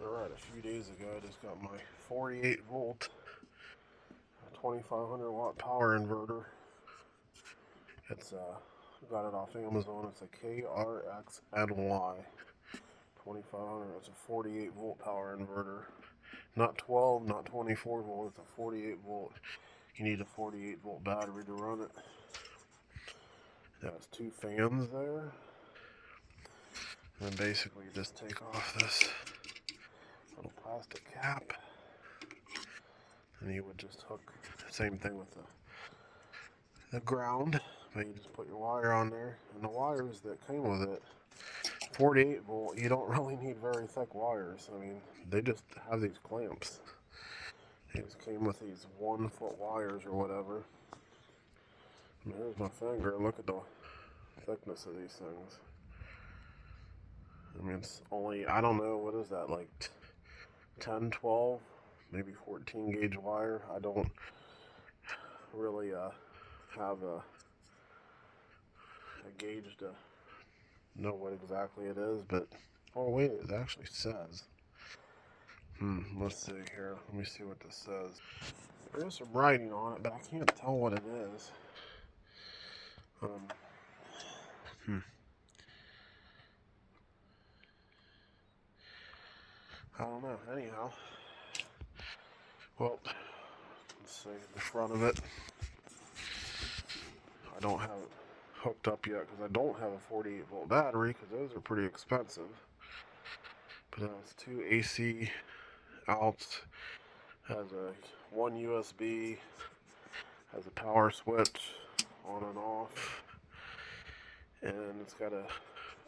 Alright, a few days ago I just got my 48 volt 2500 watt power inverter. It's got it off Amazon. It's a Krxny 2500. It's a 48 volt power inverter. Not 12, not 24 volt, it's a 48 volt. You need a 48 volt battery to run it. It has two fans there. And basically you just take off this little plastic cap. And you would just hook, same thing with the ground, but you just put your wire on there. And the wires that came with it, 48 volt, you don't really need very thick wires. I mean, they just have these clamps. They just came with these 1 foot wires or whatever. And here's my finger. Look at the thickness of these things. I mean, it's only, I don't know, what is that, like 10, 12, maybe 14 gauge wire. I don't really have a gauge to know what exactly it is, but oh wait, it actually says. Let's see here. Let me see what this says. There is some writing on it, but I can't tell what it is. I don't know. Anyhow, well, let's see the front of it. I don't have it hooked up yet because I don't have a 48 volt battery because those are pretty expensive. But it has two AC outs, has a one USB, has a power switch on and off, and it's got a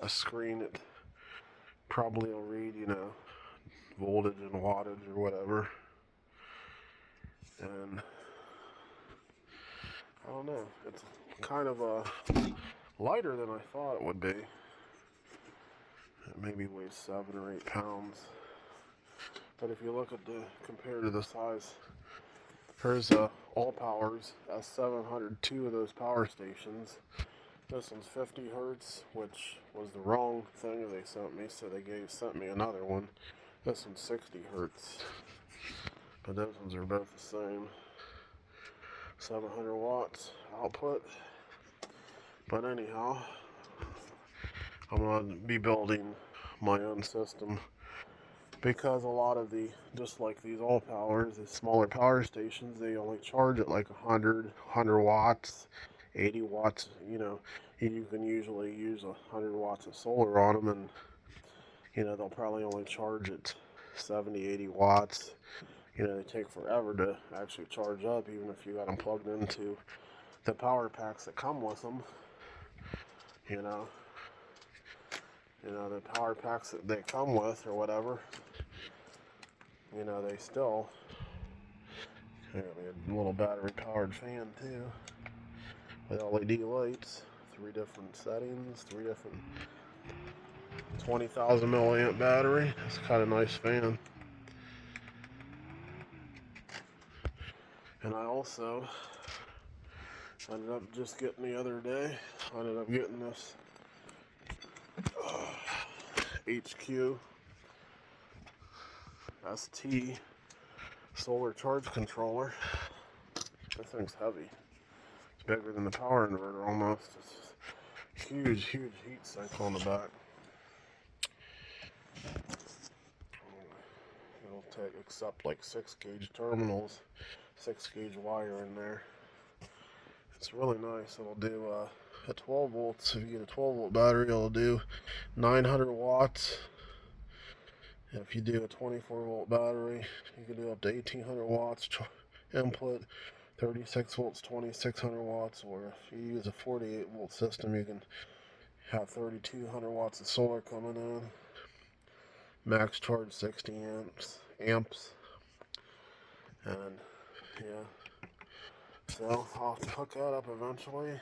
screen that probably will read, voltage and wattage or whatever. And I don't know, it's kind of lighter than I thought it would be. It maybe weighs 7 or 8 pounds. But if you look at compared to the size, here's All Powers S700, two of those power stations. This one's 50 hertz, which was the wrong thing they sent me, so they sent me another one. This one's 60 hertz, but those ones are both the same. 700 watts output. But anyhow, I'm going to be building my own system because a lot of just like these All Powers, the smaller power stations, they only charge at like 100 watts, 80 watts. You can usually use 100 watts of solar on them, and they'll probably only charge at 70, 80 watts. They take forever to actually charge up, even if you got them plugged into the power packs that come with them. The power packs that they come with or whatever, they still, a little battery powered fan too, with LED lights, 3 different settings, 3 different 20,000 milliamp battery. It's kind of nice fan. And I also ended up just getting the other day, this Hqst solar charge controller. This thing's heavy. It's bigger than the power inverter almost. It's huge heat sink on the back. It'll accept like 6 gauge terminals, 6 gauge wire in there. It's really nice. It'll do at 12 volts. If you get a 12 volt battery, it'll do 900 watts. If you do a 24 volt battery, you can do up to 1800 watts input. 36 volts, 2600 watts. Or if you use a 48 volt system, you can have 3200 watts of solar coming in. Max charge 60 amps. And yeah, so I'll have to hook that up eventually.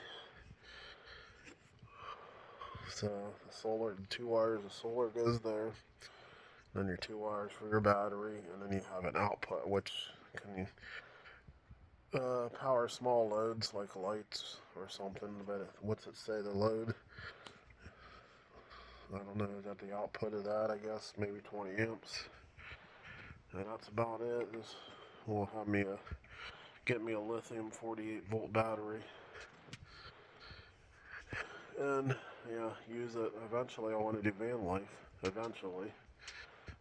So the solar, 2 wires of solar goes there, then your 2 wires for your battery, and then you have an output which can power small loads like lights or something. But what's it say, the load? I don't know, is that the output of that? I guess maybe 20 amps. And that's about it. This will have me get me a lithium 48-volt battery. And yeah, use it. Eventually I want to do van life. Eventually.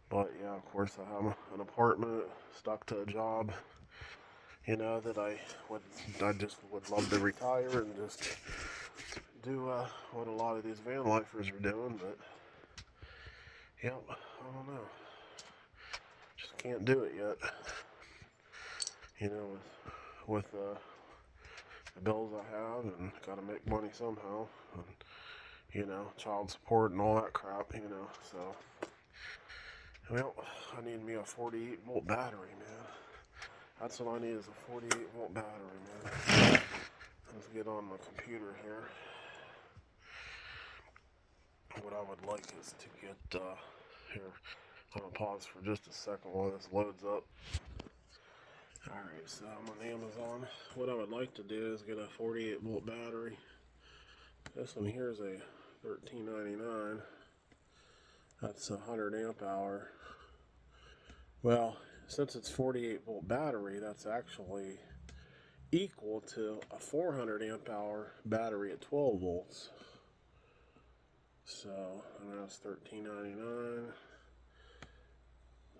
But yeah, of course I have an apartment, stuck to a job, you know, that I just would love to retire and just do what a lot of these van lifers are doing, but yep, I don't know. Just can't do it yet. You know, with the bills I have and gotta make money somehow, and, you know, child support and all that crap, you know, so well, I need me a 48-volt battery, man. That's what I need, is a 48-volt battery, man. Let's get on my computer here. What I would like is to get, here, I'm gonna pause for just a second while this loads up. Alright, so I'm on Amazon. What I would like to do is get a 48-volt battery. This one here is a $13.99. That's 100 amp hour. Well, since it's 48-volt battery, that's actually equal to a 400 amp hour battery at 12 volts. So, and that's $13.99.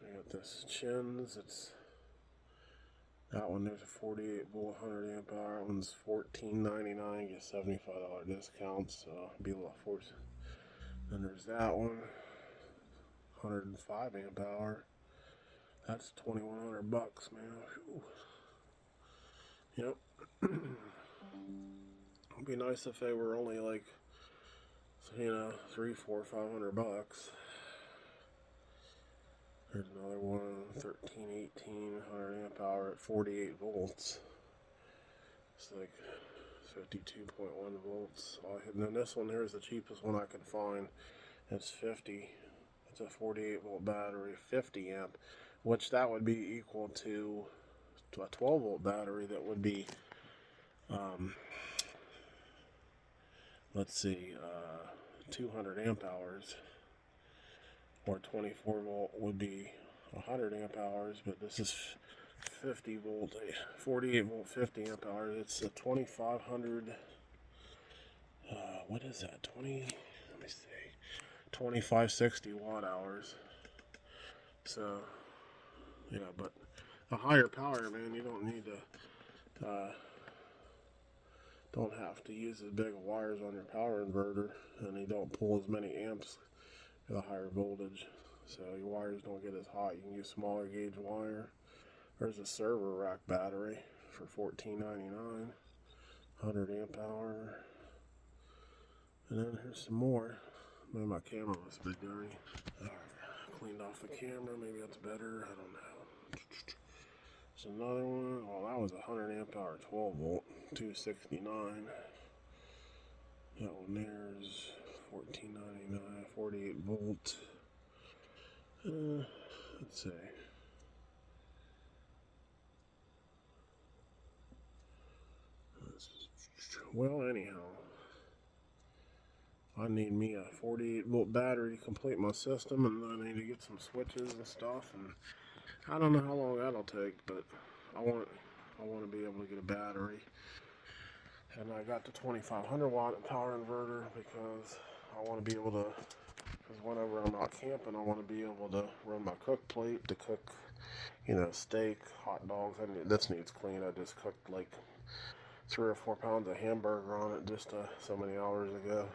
I got this Chins. It's that one. There's a 48-volt 100 amp hour. That one's $14.99. Get $75 discount, so it'll be a little force. Then there's that one, 105 amp hour. That's $2,100 bucks, man. Whew. Yep. It'd be nice if they were only like, you know, $300, $400, $500 bucks. There's another one, 1318 100 amp hour at 48 volts. It's like 52.1 volts. And then this one here is the cheapest one I can find. It's 50. It's a 48 volt battery, 50 amp, which that would be equal to a 12 volt battery that would be, let's see, 200 amp hours, or 24 volt would be 100 amp hours, but this is 50 volt, 48 volt 50 amp hours. It's a 2500, what is that, let me see, 2560 watt hours. So yeah, but a higher power, man, you don't need to don't have to use as big wires on your power inverter, and you don't pull as many amps with a higher voltage, so your wires don't get as hot. You can use smaller gauge wire. There's a server rack battery for $14.99, 100 amp hour. And then here's some more. Maybe my camera must be dirty. Alright, cleaned off the camera, maybe that's better, I don't know. There's another one. Well, that was 100 amp hour 12 volt, 269. That one there's $14.99, 48 volt. Let's see. Well, anyhow, I need me a 48 volt battery to complete my system, and then I need to get some switches and stuff, and I don't know how long that'll take, but I want to be able to get a battery. And I got the 2500 watt power inverter because I want to be able to, because whenever I'm out camping, I want to be able to run my cook plate to cook, you know, steak, hot dogs. This needs clean. I just cooked like 3 or 4 pounds of hamburger on it just so many hours ago.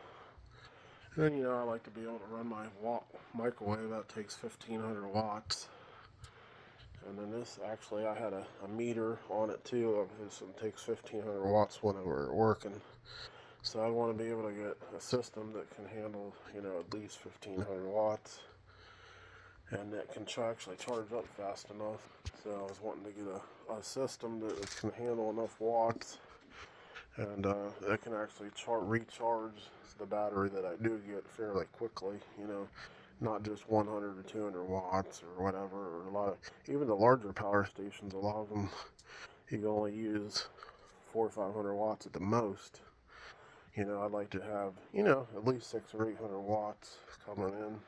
And then, you know, I like to be able to run my microwave. That takes 1500 watts. And then this, actually, I had a meter on it too. This one takes 1500 watts whenever it's working. So I want to be able to get a system that can handle, you know, at least 1500 watts. And that can actually charge up fast enough. So I was wanting to get a system that can handle enough watts. And it can actually recharge the battery that I do get fairly quickly, you know. Not just 100 or 200 watts or whatever, or a lot of, even the larger power stations, a lot of them, you can only use 400 or 500 watts at the most. You know, I'd like to have, you know, at least 600 or 800 watts coming in,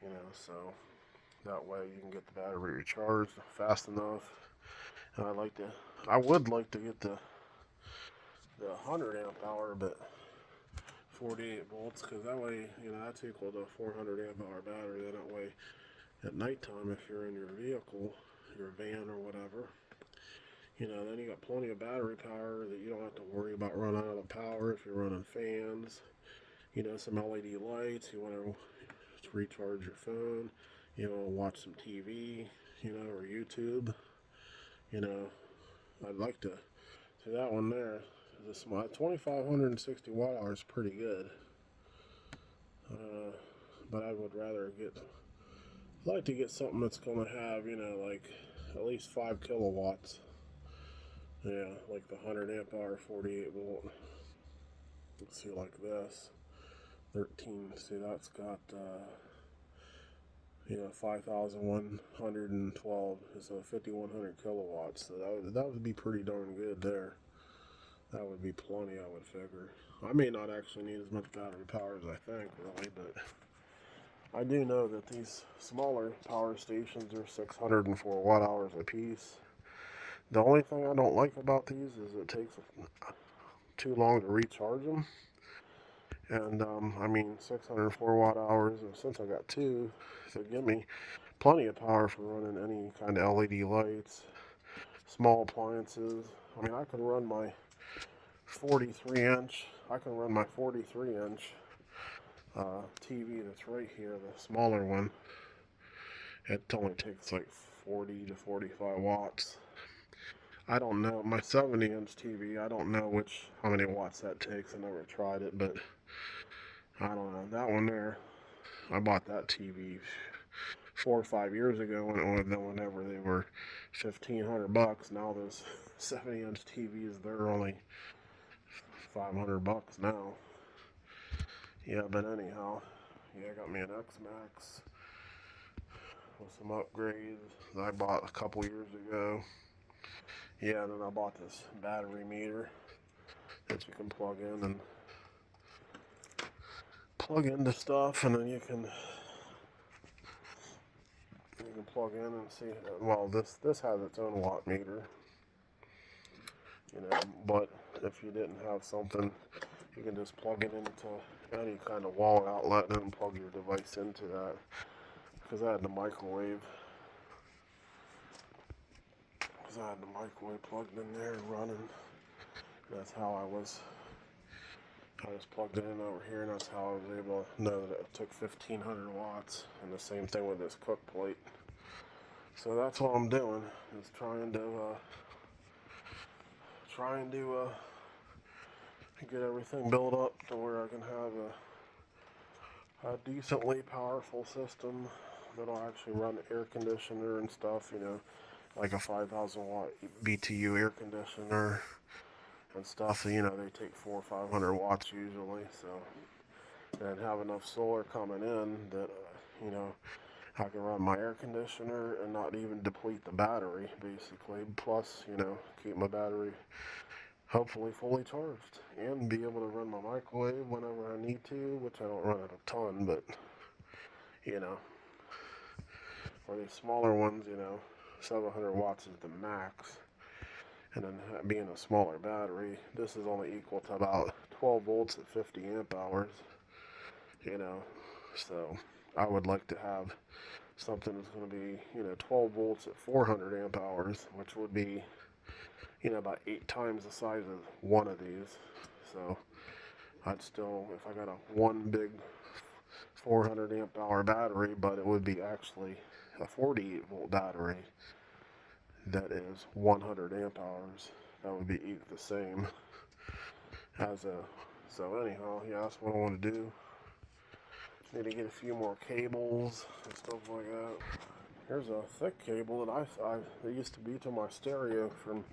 you know, so That way you can get the battery recharged fast enough. And I would like to get the 100 amp hour, but 48 volts, because that way, that's equal to a 400 amp hour battery. Then that way, at nighttime, if you're in your vehicle, your van or whatever, then you got plenty of battery power that you don't have to worry about running out of power if you're running fans. Some LED lights, you want to recharge your phone, watch some TV, or YouTube. I'd like to see that one there. The small 2,560 watt hours is pretty good. But I would rather like to get something that's going to have, like at least 5 kilowatts. Yeah, like the 100 amp hour, 48 volt. Let's see, like this. 13, see, that's got, 5,112, so 5,100 kilowatts. So that would be pretty darn good there. That would be plenty, I would figure. I may not actually need as much battery power as I think, really, but I do know that these smaller power stations are 604 watt hours a piece. The only thing I don't like about these is it takes too long to recharge them. And, 604 watt hours, and since I got two, so give me plenty of power for running any kind of LED lights, small appliances. I can run my 43 inch TV that's right here, the smaller one. It only takes like 40 to 45 watts. I don't know, my 70 inch TV, I don't know how many watts that takes. I never tried it, but I don't know. That one there, I bought that TV 4 or 5 years ago whenever they were $1,500. Now those 70 inch TVs, they're only $500 now. Yeah, but anyhow, I got me an X-Max with some upgrades that I bought a couple years ago. Yeah, and then I bought this battery meter that you can plug in and plug into stuff, and then you can plug in and see. Well, this has its own watt meter, but if you didn't have something, you can just plug it into any kind of wall outlet and plug your device into that. Because I had the microwave. Plugged in there and running. That's how I just plugged it in over here, and that's how I was able to know that it took 1,500 watts. And the same thing with this cook plate. So that's what I'm doing, is trying to get everything built up to where I can have a decently powerful system that'll actually run the air conditioner and stuff, like a 5,000 watt BTU air conditioner and stuff. They take 400 or 500 watts usually, so, and have enough solar coming in that, I can run my air conditioner and not even deplete the battery, basically. Plus, keep my battery hopefully fully charged and be able to run my microwave whenever I need to, which I don't run it a ton, but, or these smaller ones, 700 watts is the max. And then being a smaller battery, this is only equal to about 12 volts at 50 amp hours, so I would like to have something that's going to be, 12 volts at 400 amp hours, which would be, about 8 times the size of one of these. So I'd still, if I got one big 400 amp hour battery, but it would be actually a 48 volt battery that is 100 amp hours, that would be the same as so anyhow, yeah, that's what I want to do. Need to get a few more cables and stuff like that. Here's a thick cable that that used to be to my stereo from,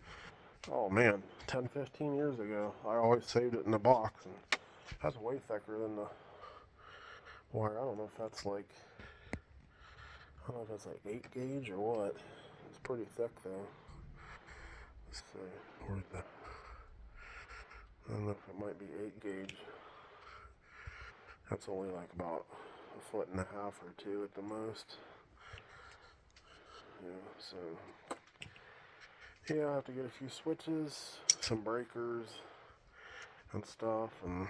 oh man, 10-15 years ago. I always saved it in a box, and that's way thicker than the wire. I don't know if that's like 8 gauge or what. It's pretty thick though. Let's see, where's the, I don't know if it might be 8 gauge. That's only like about 1.5 feet or 2 at the most. Yeah, so yeah, I have to get a few switches, some breakers and stuff, and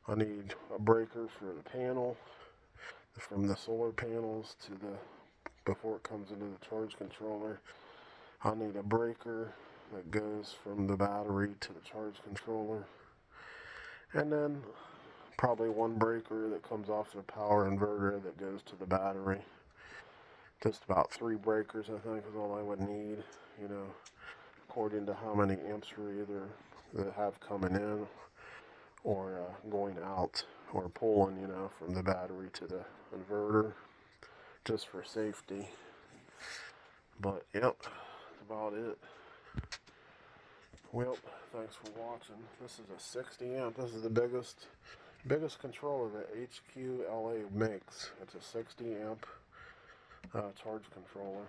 I need a breaker for the panel, from the solar panels to the, before it comes into the charge controller. I need a breaker that goes from the battery to the charge controller, and then probably one breaker that comes off the power inverter that goes to the battery. Just about 3 breakers, I think, is all I would need, you know, according to how many amps we're either have coming in or going out or pulling, you know, from the battery to the inverter, just for safety. But yep, that's about it. Well, thanks for watching. This is a 60 amp. This is the biggest controller that Hqst makes. It's a 60 amp charge controller.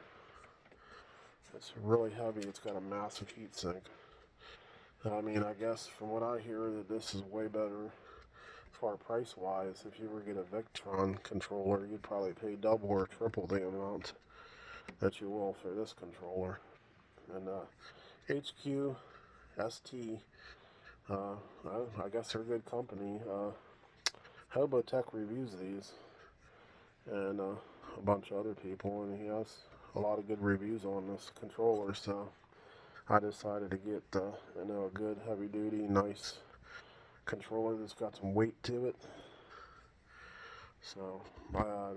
It's really heavy. It's got a massive heatsink. I mean, I guess from what I hear that this is way better as far price wise. If you were to get a Victron controller, you'd probably pay double or triple the amount that you will for this controller. And Hqst, I guess they're a good company. Hobotech reviews these, and a bunch of other people, and he has a lot of good reviews on this controller, so I decided to get you know, a good heavy duty nice controller that's got some weight to it. So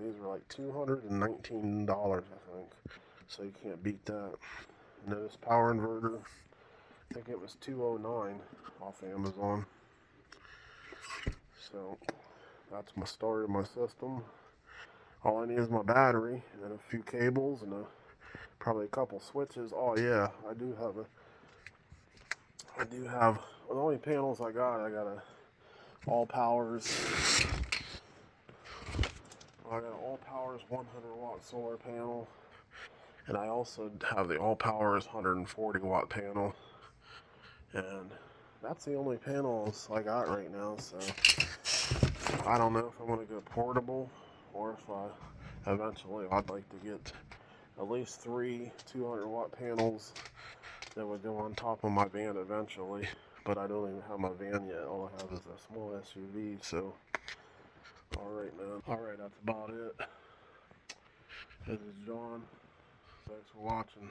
these were like $219, I think, so you can't beat that. And then this power inverter, I think it was $209 off Amazon. So that's my start of my system. All I need is my battery and a few cables and probably a couple switches. Oh yeah, I do have the only panels I got a all powers. I got an all powers 100-watt solar panel, and I also have the all powers 140-watt panel, and that's the only panels I got right now. So I don't know if I'm gonna go portable or if eventually I'd like to get at least 3 200-watt panels that would go on top of my van eventually. But I don't even have my van yet. All I have is a small SUV. So alright, man. Alright, that's about it. This is John. Thanks for watching.